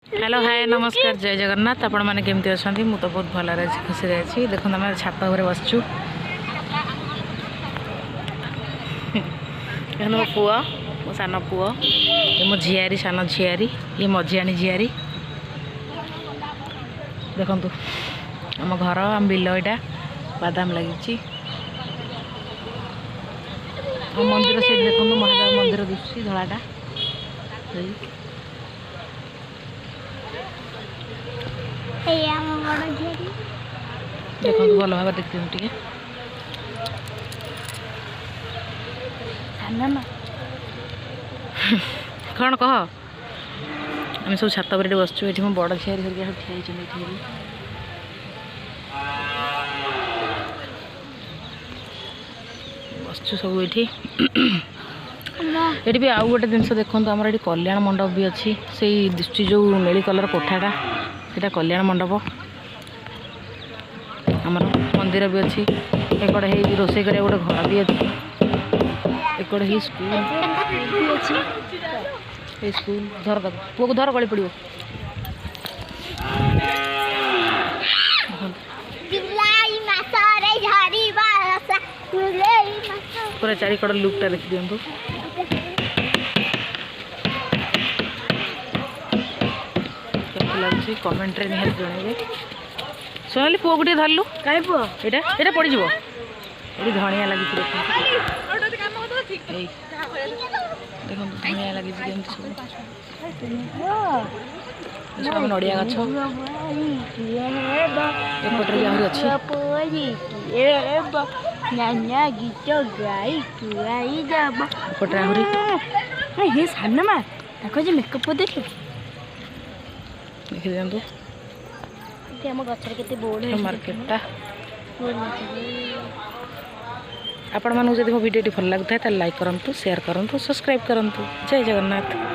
Hello hi नमस्कार जय जगन्नाथ आपण मैंने केमती अच्छा मु तो बहुत भल खुशी अच्छी देखो आम छात उपर बसचु मो पुआ मो सान पुआ ये मो झियारी सान झियारी ये मझियाणी झियारी देखु आम घर आम बिल यहाँ बादाम लगी मंदिर से देखो महादेव मंदिर दिखुची धलाटा देखो भल भाव देखते टे कौन कह आम सब छात पर बसचु ये मो बड़ झियारी हरिया ठिया बसचु सब ये भी आउ गोटे जिनस देखो आमर ये कल्याण मंडप भी अच्छी से दिशुची जो नीली कलर कोठाटा से कल्याण मंडप आमर मंदिर भी अच्छी एकड़े है रोषे कर गोटे घर भी अच्छी एकड़े ही स्कूल स्कूल धर पुआ को धर गली पड़ो पूरा चारिकड़ लुकटा देखी दिंतु लगे कमेंट निहार जनइबे सोनाली पुआ को धरलु कहीं पुआ यहाँ पड़ जाव ये धनिया लगी देखो धनिया लगी सब नड़िया गछ एपटे भी आहरी अच्छी एपटे आहरी हे सामने माँ मेकअप देखिए देखी दिखाँ आम गचर के बोर्ड मार्केटा आपण मानू जब मो वीडियो भल लगता है लाइक करूँ शेयर करूँ सब्सक्राइब करूँ जय जगन्नाथ।